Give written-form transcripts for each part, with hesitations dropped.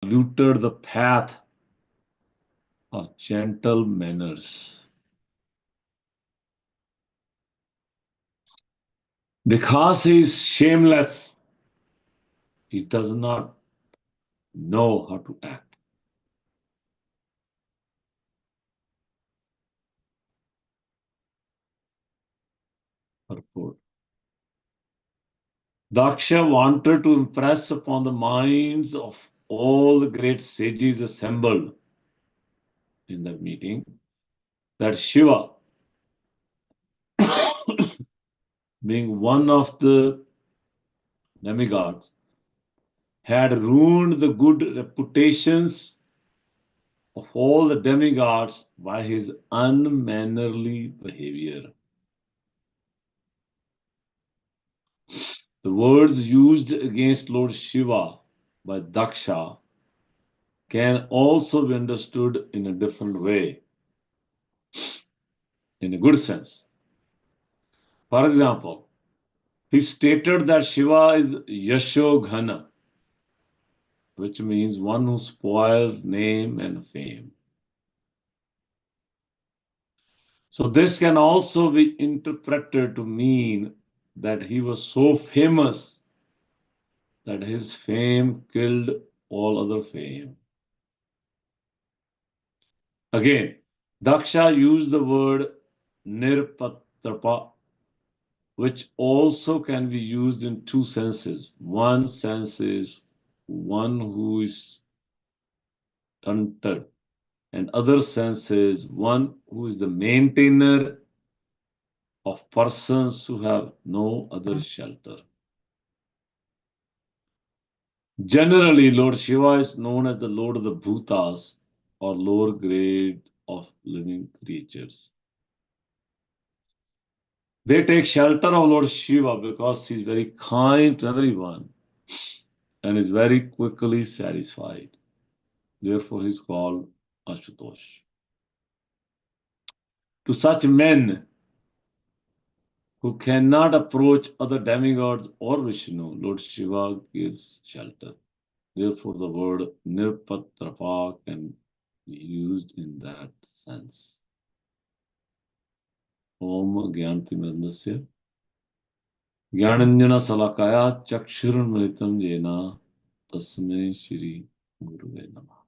polluted the path of gentle manners. Because he is shameless, he does not know how to act. Purport. Daksha wanted to impress upon the minds of all the great sages assembled in that meeting that Shiva, being one of the demigods, had ruined the good reputations of all the demigods by his unmannerly behavior. The words used against Lord Shiva by Daksha can also be understood in a different way, in a good sense. For example, he stated that Shiva is Yashoghana, which means one who spoils name and fame. So this can also be interpreted to mean that he was so famous that his fame killed all other fame. Again, Daksha used the word nirpatrapa, which also can be used in two senses. One sense is one who is stunted, and other sense is one who is the maintainer of persons who have no other shelter. Generally, Lord Shiva is known as the Lord of the Bhutas, or lower grade of living creatures. They take shelter of Lord Shiva because he is very kind to everyone and is very quickly satisfied. Therefore, he is called Ashutosh. To such men who cannot approach other demigods or Vishnu, Lord Shiva gives shelter. Therefore, the word Nirpatrapa can be used in that sense. Om Gyantimirandasya Gyananjana Salakaya Chakshurunmritam Jena Tasme Shri Guruve Namah.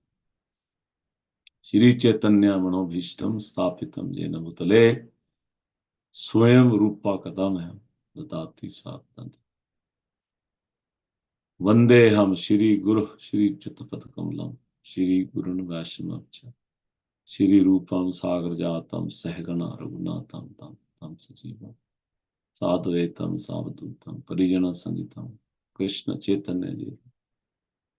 Shri Chaitanya Manobhishtam Stapitam Jena Bhutale Swayam Rupa Kadamaham Dadati Swatantra. Vandeham Shri Guru Shri Chutapad Kamalam Shri Gurun Vaishnavcha Shri Rupam Sagar Jatam Sahagana Raghunatam Tam Tam Sajivam Sadhvetam Savadutam Parijana Sangitam Krishna Chaitanya Dev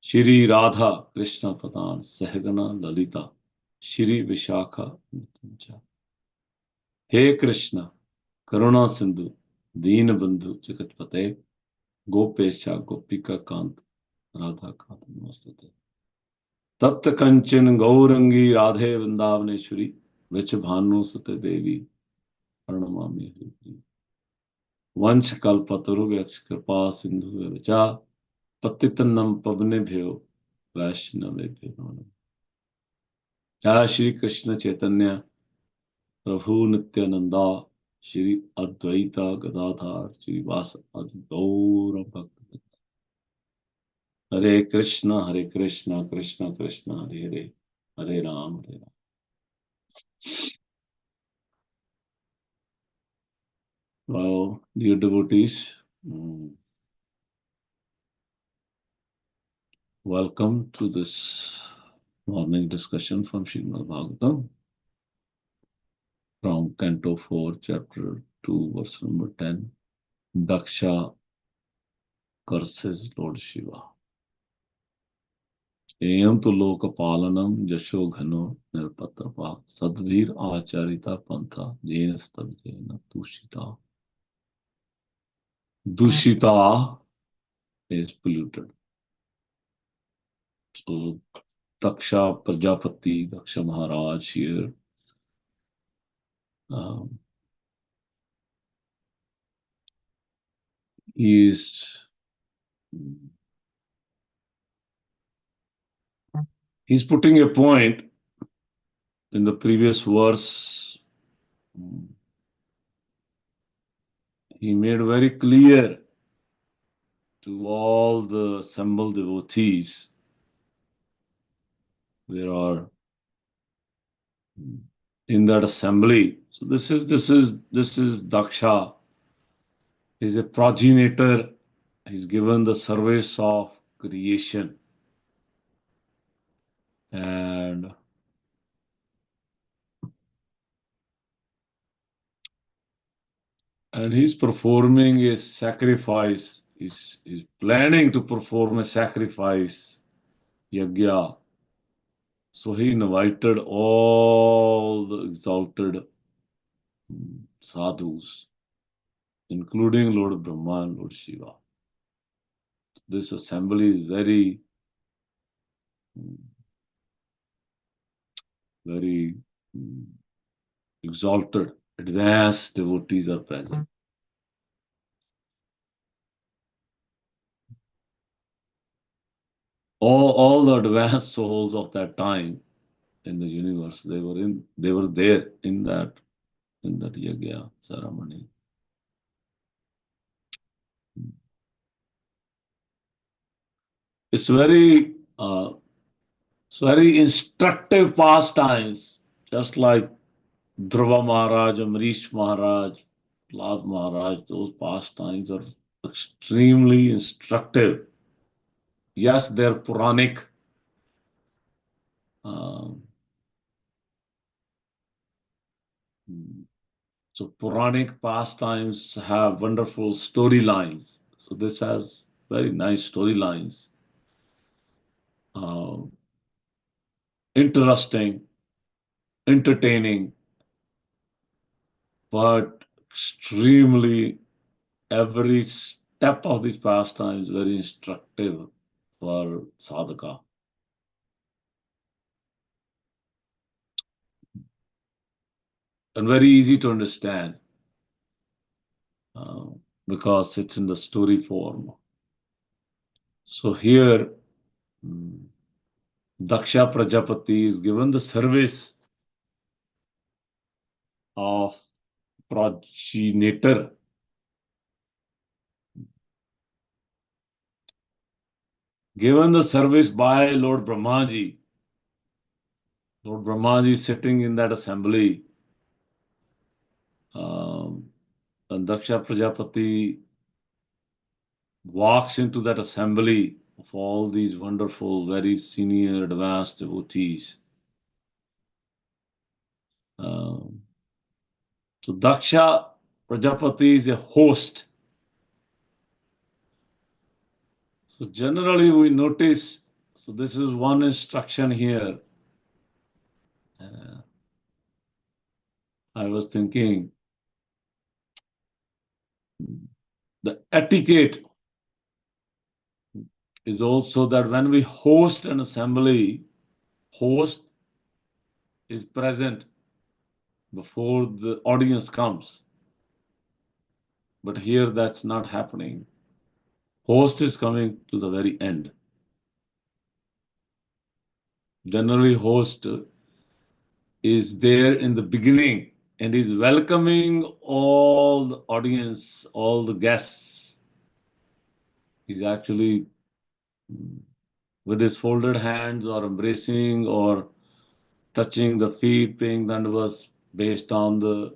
Shri Radha Krishna Padan Sahagana Lalita Shri Vishakha Nityamcha. He Krishna Karuna Sindhu Deen Bandhu Jagatpate Gopesha Gopika Kant Radha Kant Namaste. तप्त कंचन गौरंगी राधे वृंदावनेश्वरी वृष भानु सुत देवी प्रणमामि हरि वंश कल्पतरुव्यक्ष कृपा सिंधु विचा पतितन्नम पवनेभ्यो वैष्णवेभ्यो नमः। जय श्री कृष्ण चैतन्य प्रभु नित्यानंदा श्री अद्वैता गदाधर श्रीवास आदि गौर भक्त। हरे कृष्ण कृष्ण कृष्ण हरे हरे हरे राम हरे Ram. Well, dear devotees, welcome to this morning discussion from Srimad Bhagavatam from Canto 4, Chapter 2, verse number 10. Daksha curses Lord Shiva. Eyam tu loka palanam jasho ghano nirpatrapa sadvir acharita pantha jena stadjena dushita. Dushita is polluted. So Daksha Prajapati, Daksha Maharaj here is He's putting a point in the previous verse. He made very clear to all the assembled devotees. There are in that assembly. So this is Daksha. He's a progenitor. He's given the service of creation. And he's performing a sacrifice. He's planning to perform a sacrifice, yajna. So he invited all the exalted sadhus, including Lord Brahma and Lord Shiva. This assembly is very, very exalted. Advanced devotees are present. All the advanced souls of that time in the universe, they were there in that yajna ceremony. It's very instructive pastimes, just like Dhruva Maharaj, Amrish Maharaj, Prahlad Maharaj. Those pastimes are extremely instructive. Yes, they're Puranic. So Puranic pastimes have wonderful storylines. So this has very nice storylines. Interesting, entertaining, but extremely every step of these pastimes very instructive for sadhaka. And very easy to understand because it's in the story form. So here, Daksha Prajapati is given the service of progenitor. Given the service by Lord Brahmaji. Lord Brahmaji is sitting in that assembly. And Daksha Prajapati walks into that assembly of all these wonderful, very senior, advanced devotees. So Daksha Prajapati is a host. So generally we notice, so this is one instruction here. I was thinking, the etiquette is also that when we host an assembly, host is present before the audience comes. But here that's not happening. Host is coming to the very end. Generally, host is there in the beginning and is welcoming all the audience, all the guests. He's actually with his folded hands or embracing or touching the feet, paying dandavats based on the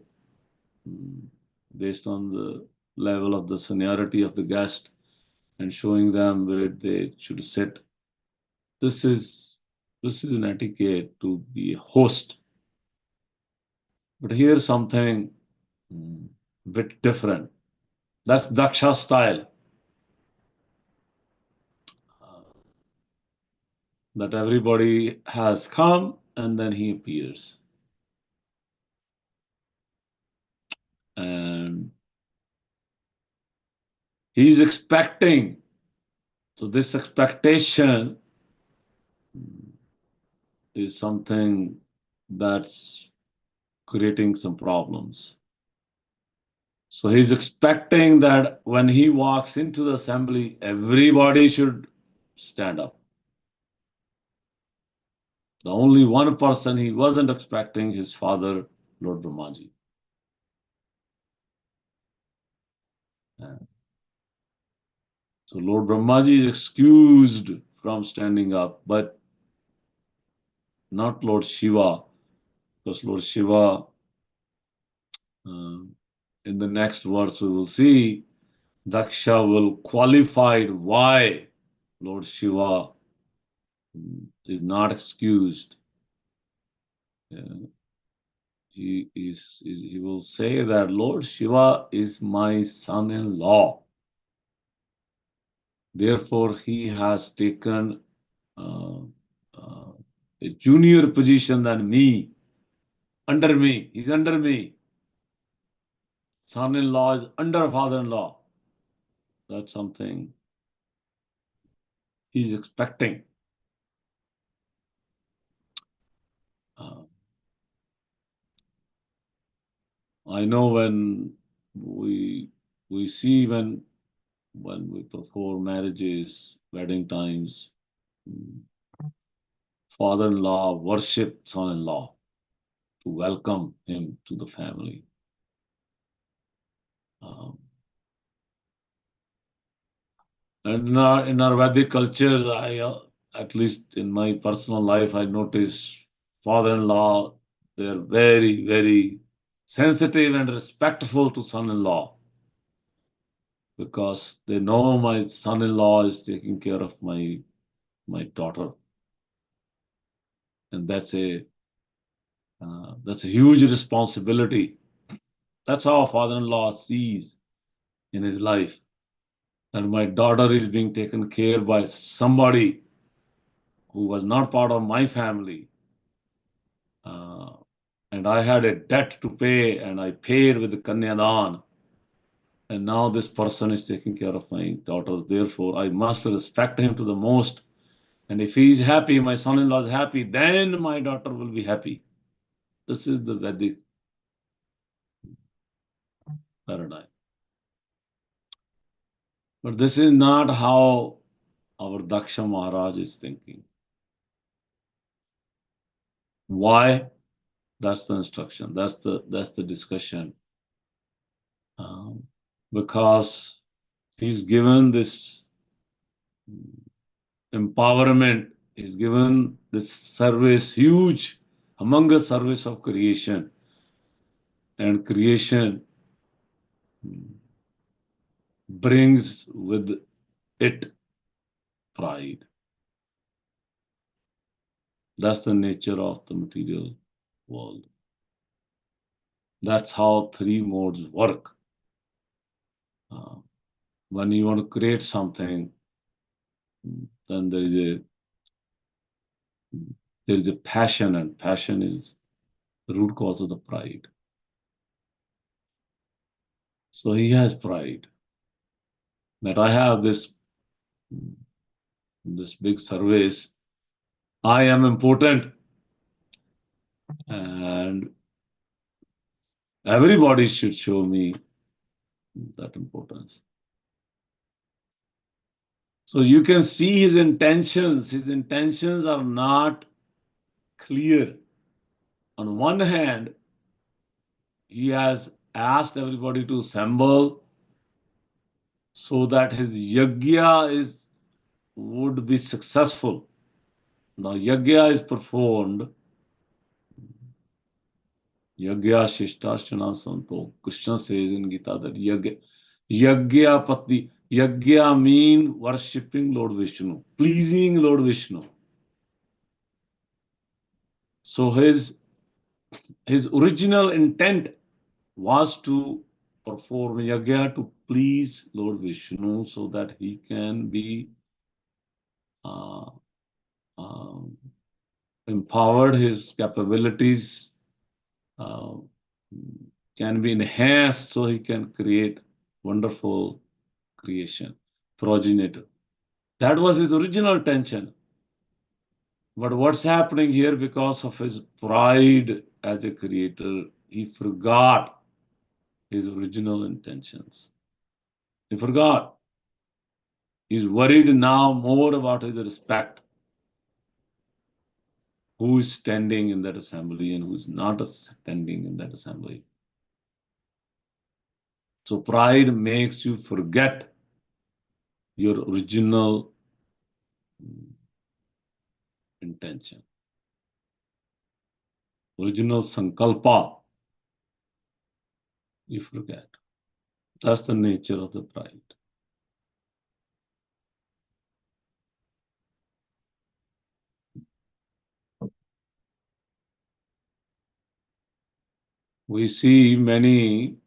level of the seniority of the guest and showing them where they should sit. This is an etiquette to be a host. But here's something bit different. That's Daksha style. That everybody has come and then he appears. And he's expecting. So this expectation is something that's creating some problems. So he's expecting that when he walks into the assembly, everybody should stand up. The only one person he wasn't expecting, his father, Lord Brahmaji. So Lord Brahmaji is excused from standing up, but not Lord Shiva, because Lord Shiva, in the next verse we will see, Daksha will qualify why Lord Shiva is not excused. He will say that Lord Shiva is my son-in-law. Therefore, he has taken uh, a junior position than me, under me. He's under me. Son-in-law is under father-in-law. That's something he's expecting. I know when we see when we perform marriages, wedding times, father-in-law worship son-in-law to welcome him to the family. And in our Vedic cultures, at least in my personal life, I notice father-in-law, they're very, very sensitive and respectful to son-in-law because they know my son-in-law is taking care of my daughter, and that's a huge responsibility. That's how a father-in-law sees in his life. And my daughter is being taken care by somebody who was not part of my family. And I had a debt to pay, and I paid with the Kanyadan. And now this person is taking care of my daughter. Therefore, I must respect him to the most. And if he is happy, my son-in-law is happy, then my daughter will be happy. This is the Vedic paradigm. But this is not how our Daksha Maharaj is thinking. Why? That's the instruction. That's the discussion. Because he's given this empowerment, he's given this service, huge, humongous service of creation. And creation brings with it pride. That's the nature of the material world. That's how three modes work. When you want to create something, then there is a passion, and passion is the root cause of the pride. So he has pride that I have this big service. I am important, and everybody should show me that importance. So you can see his intentions. His intentions are not clear. On one hand, he has asked everybody to assemble so that his yajna would be successful. Now yajna is performed. Yajna Shishtashtana Santo. Krishna says in Gita that Yajna Pati. Yajna mean worshipping Lord Vishnu, pleasing Lord Vishnu. So his original intent was to perform yajna to please Lord Vishnu so that he can be empowered, his capabilities can be enhanced so he can create wonderful creation, progenitor. That was his original intention. But what's happening here, because of his pride as a creator, he forgot his original intentions. He forgot. He's worried now more about his respect. who is standing in that assembly and who's not standing in that assembly. So pride makes you forget your original intention, original sankalpa. You forget. That's the nature of the pride. We see many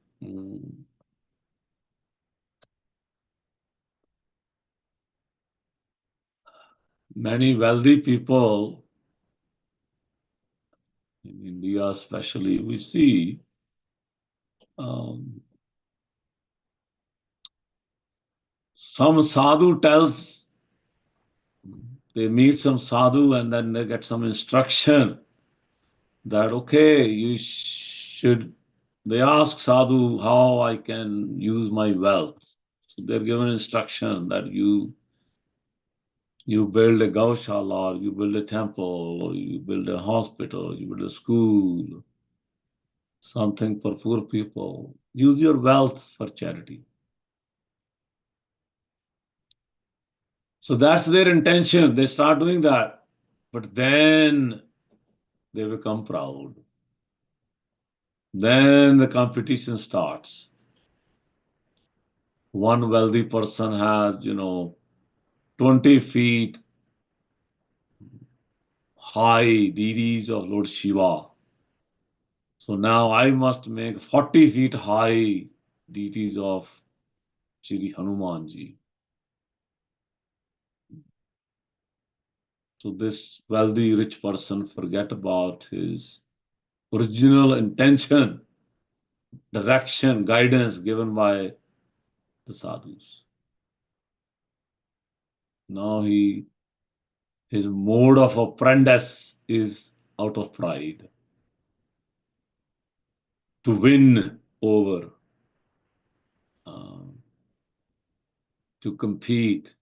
wealthy people in India, especially. We see some sadhu tells, they meet some sadhu and then they get some instruction that, okay, you should, they ask sadhu how I can use my wealth. So they're given instruction that you build a gaushala, or you build a temple, or you build a hospital, you build a school, something for poor people. Use your wealth for charity. So that's their intention. They start doing that. But then they become proud. Then the competition starts. One wealthy person has, 20 feet high deities of Lord Shiva. So now I must make 40 feet high deities of Shri Hanumanji. So this wealthy rich person forget about his original intention, direction, guidance given by the sadhus. Now his mode of apprentice is out of pride to win over, to compete,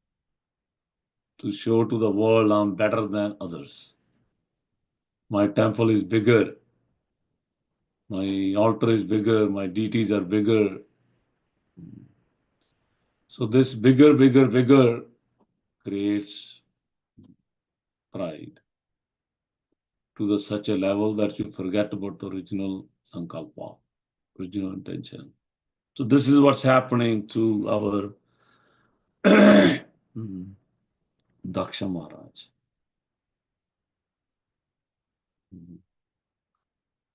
to show to the world I'm better than others. My temple is bigger. My altar is bigger. My deities are bigger. So this bigger creates pride to such a level that you forget about the original sankalpa, original intention. So this is what's happening to our Daksha Maharaj.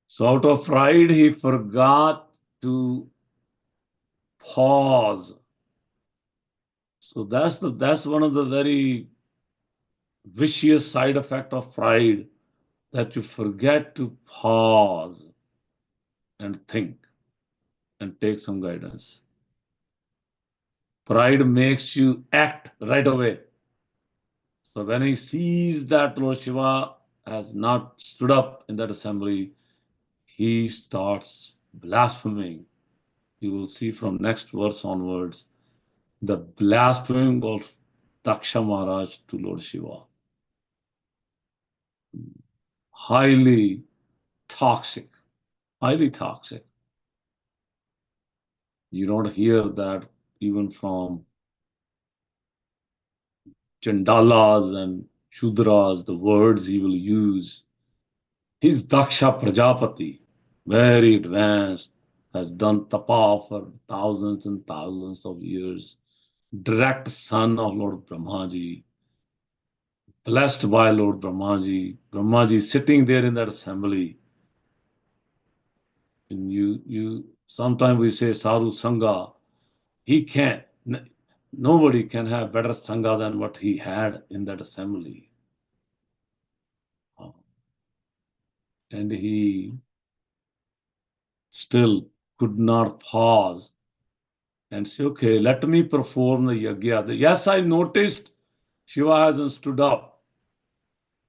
So out of pride, he forgot to pause. So that's one of the very vicious side effect of pride, that you forget to pause and think and take some guidance. Pride makes you act right away. So when he sees that Lord Shiva has not stood up in that assembly, he starts blaspheming. You will see from next verse onwards the blaspheming of Daksha Maharaj to Lord Shiva. Highly toxic, highly toxic. You don't hear that even from Chandalas and Shudras, the words he will use. He's Daksha Prajapati, very advanced, has done tapa for thousands and thousands of years, direct son of Lord Brahmaji, blessed by Lord Brahmaji. Brahmaji sitting there in that assembly. And sometimes we say Sadhu Sangha. He can't, nobody can have better Sangha than what he had in that assembly. And he still could not pause and say, okay, let me perform the yajna. Yes, I noticed Shiva hasn't stood up.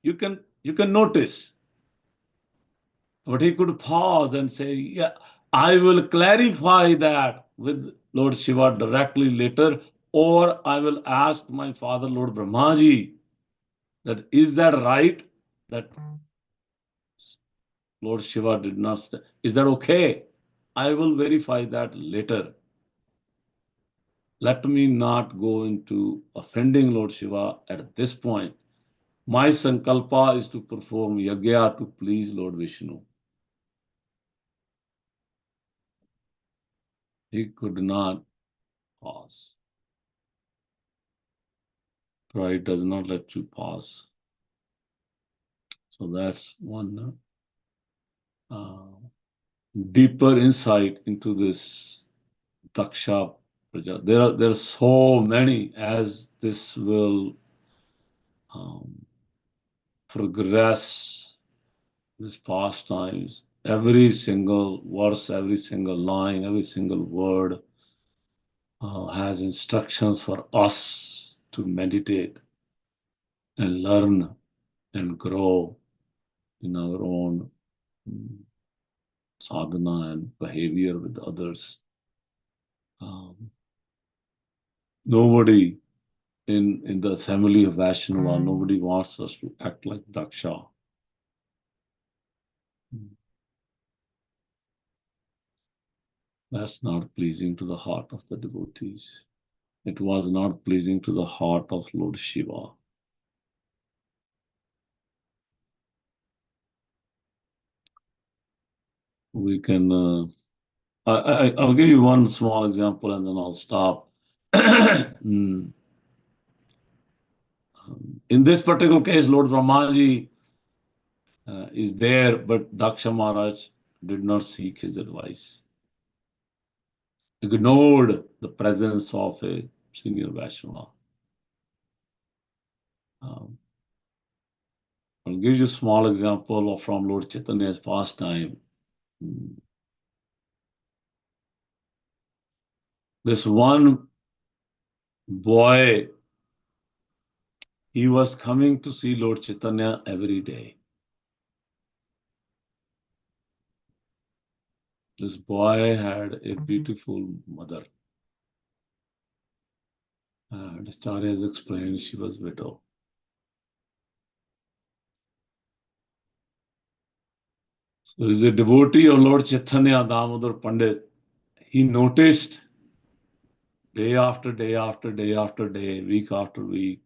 You can notice. But he could pause and say, yeah, I will clarify that with Lord Shiva directly later, or I will ask my father, Lord Brahmaji, that is that right? That Lord Shiva did not. Is that okay? I will verify that later. Let me not go into offending Lord Shiva at this point. My sankalpa is to perform yagya to please Lord Vishnu. He could not pause. Pride does not let you pause. So that's one deeper insight into this Daksha Praja. There are so many as this will progress, these pastimes. Every single verse, every single line, every single word has instructions for us to meditate and learn and grow in our own sadhana and behavior with others. Nobody in the assembly of Vaishnava, nobody wants us to act like Daksha. That's not pleasing to the heart of the devotees. It was not pleasing to the heart of Lord Shiva. We can, I'll give you one small example and then I'll stop. In this particular case, Lord Brahmaji is there, but Daksha Maharaj did not seek his advice. Ignored the presence of a senior Vaishnava. I'll give you a small example from Lord Chaitanya's pastime. This one boy, he was coming to see Lord Chaitanya every day. This boy had a beautiful mother. And Acharya has explained she was widow. So he's a devotee of Lord Chaitanya, Damodar Pandit. He noticed day after day after day after day, week after week,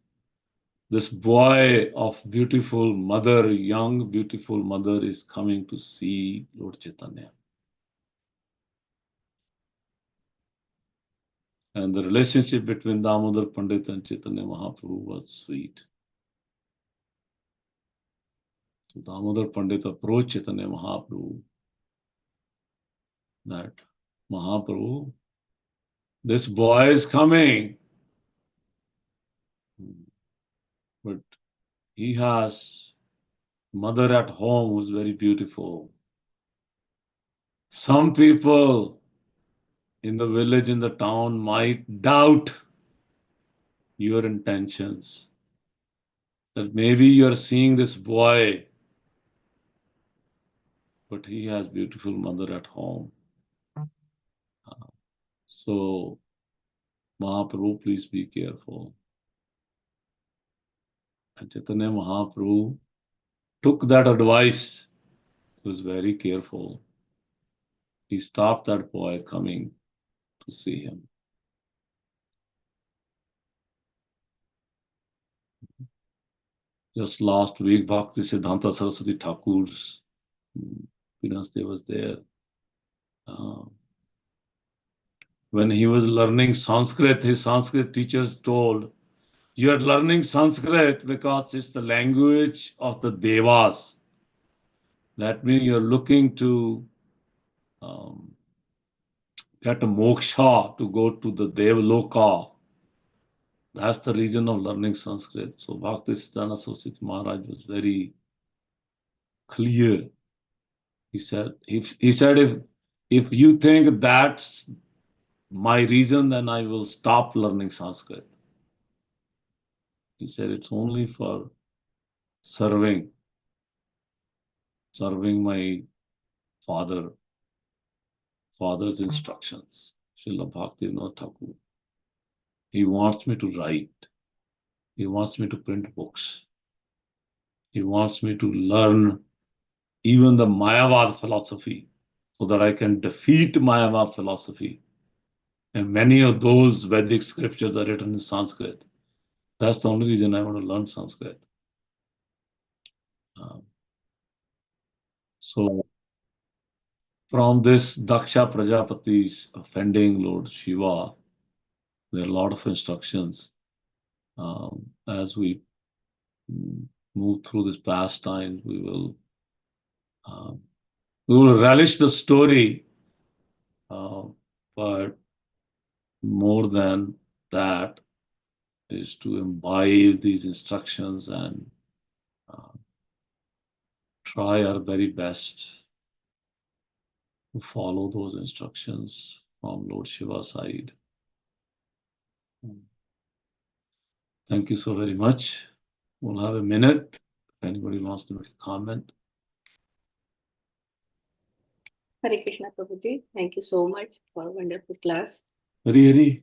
this boy of beautiful mother, young beautiful mother is coming to see Lord Chaitanya. And the relationship between Damodar Pandit and Chaitanya Mahaprabhu was sweet. So Damodar Pandit approached Chaitanya Mahaprabhu that Mahaprabhu, this boy is coming, but he has mother at home who's very beautiful. Some people in the village, in the town might doubt your intentions. That maybe you're seeing this boy, but he has beautiful mother at home. So Mahaprabhu, please be careful. And Chaitanya Mahaprabhu took that advice. He was very careful. He stopped that boy coming to see him. Just last week, Bhakti Siddhanta Saraswati Thakur's Finas Day was there. When he was learning Sanskrit, his Sanskrit teachers told, you are learning Sanskrit because it's the language of the Devas. That means you're looking to get a moksha, to go to the Devaloka. That's the reason of learning Sanskrit. So Bhakti Siddhanta Saraswati Maharaj was very clear. He said, if you think that's my reason, then I will stop learning Sanskrit. He said, it's only for serving my father's instructions. Srila Bhaktivinoda Thakur. He wants me to write. He wants me to print books. He wants me to learn even the Mayavad philosophy, so that I can defeat Mayavad philosophy. And many of those Vedic scriptures are written in Sanskrit. That's the only reason I want to learn Sanskrit. So from this Daksha Prajapati's offending Lord Shiva, there are a lot of instructions as we move through this pastime. We will relish the story, but more than that is to imbibe these instructions and try our very best to follow those instructions from Lord Shiva's side. Thank you so very much. We'll have a minute if anybody wants to make a comment. Hare Krishna Prabhuji, thank you so much for a wonderful class. Hari Hari.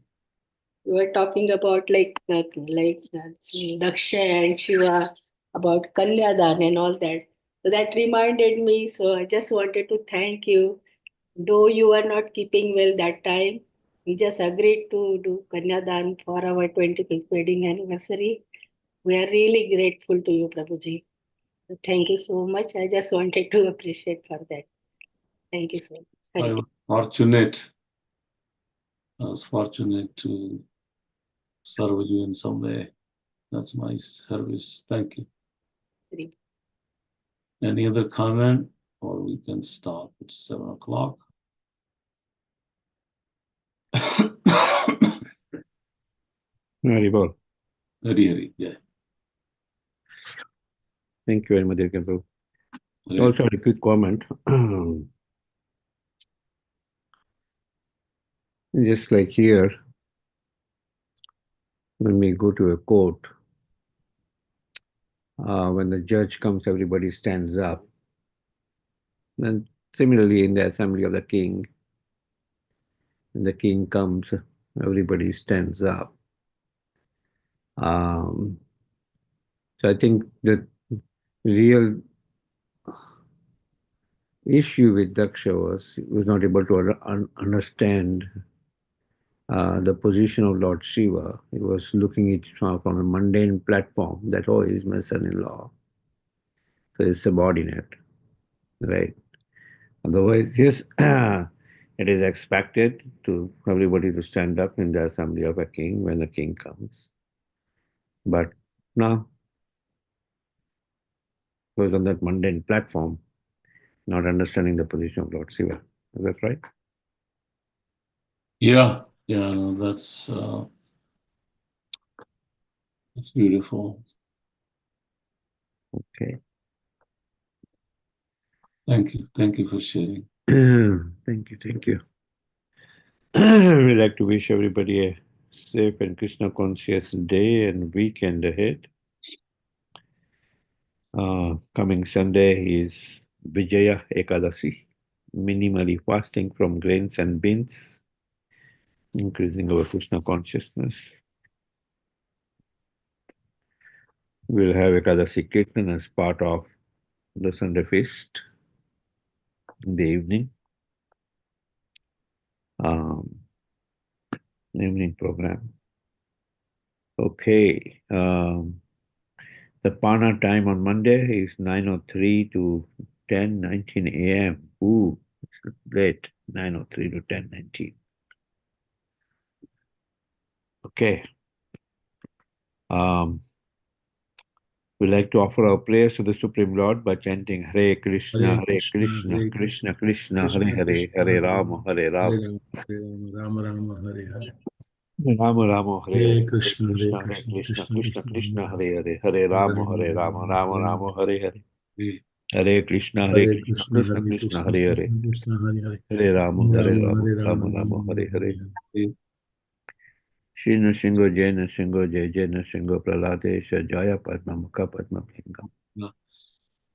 You were talking about Daksha and Shiva, about Kanyadan and all that. So that reminded me. So I just wanted to thank you. Though you were not keeping well that time, we just agreed to do Kanyadan for our 25th wedding anniversary. We are really grateful to you, Prabhuji. So thank you so much. I just wanted to appreciate for that. Thank you so much. I was fortunate to serve you in some way. That's my service. Thank you. Hari. Any other comment? Or we can stop at 7 o'clock. Very well. Hari, yeah. Thank you very much, Prabhu. Also, a quick comment. Just like here, when we go to a court, when the judge comes, everybody stands up. And similarly, in the assembly of the king, when the king comes, everybody stands up. So I think the real issue with Daksha was he was not able to understand the position of Lord Shiva. He was looking at it from a mundane platform that, oh, he's my son-in-law. So he's subordinate, right? Otherwise, yes, it is expected to everybody to stand up in the assembly of a king when the king comes. But no, he was on that mundane platform, not understanding the position of Lord Shiva. Is that right? Yeah, no, that's beautiful. Okay. Thank you for sharing. Thank you. We'd like to wish everybody a safe and Krishna conscious day and weekend ahead. Coming Sunday is Vijaya Ekadasi, minimally fasting from grains and beans, increasing our Krishna consciousness. We'll have Ekadasi Kirtan as part of the Sunday feast in the evening. Evening program. Okay. The Pana time on Monday is 9:03 to 10:19 a.m. Ooh, it's late. 9:03 to 10:19. Okay. We like to offer our prayers to the Supreme Lord by chanting Hare Krishna, Hare Krishna, Krishna Krishna, Hare Hare, Hare Rama, Hare Rama, Rama Rama, Hare Hare. Rama Rama, Hare Krishna, Krishna, Hare Hare Krishna, Krishna, Krishna Krishna Krishna, Krishna, Hare Hare, Hare Rama, Hare Rama, Rama Rama, Hare Hare. Yeah. Hare Krishna, Hare Krishna, Krishna, Krishna, Hare Hare Krishna, Hare, Krishna Hare Hare. Hare Rama, Hare Rama Rama, Hare Rama Rama, Rama, Hare Hare. Yeah. Shri Nrsingo Jai Nrsingo Jai Jai Nrsingo Praladesha Jaya Padma Mukha Padma Bhingam Yeah.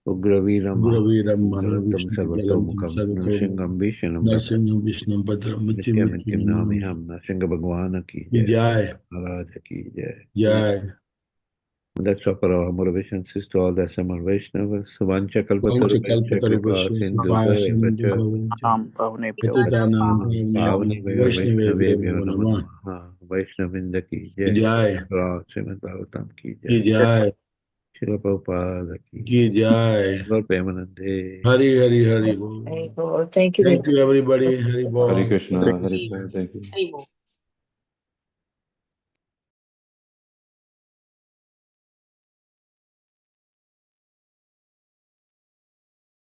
Ugraviram Guraviram Maharantam Mahavishnu Sarvato Jalantam Mukham Sarvatom Nrsingham Vishnam Narsimham Vishnu Bhadram Miti Nityam Miti Nityam Namiham Nrsinga Bhagwana Ki Jai Jai Maharaj Ki Jai Jai Let's offer our obeisances to all the Samar Vaishnavas. Vancha kalpatarupancha kripa Vanchakalpatarubhasya sindhubhya Vipasindhu vacha Bhavancha Nam Pavane Patitanam Pavani Bhavnebhyo Vaya Vaishnavebhyo Vaishnavebhyo Namo Namo Namah. Namaha. Vaishnavinda ki Ki jai. Jai, Srimad Bhagavatam ki Ki jai. Jai, Srila Prabhupada ki Ki jai. Jai. Lord Premanande. Hari Hari Hari Bol. Thank you. Thank you everybody. Hari Hare Bol. Krishna, Hare Krishna, thank you. Haribo.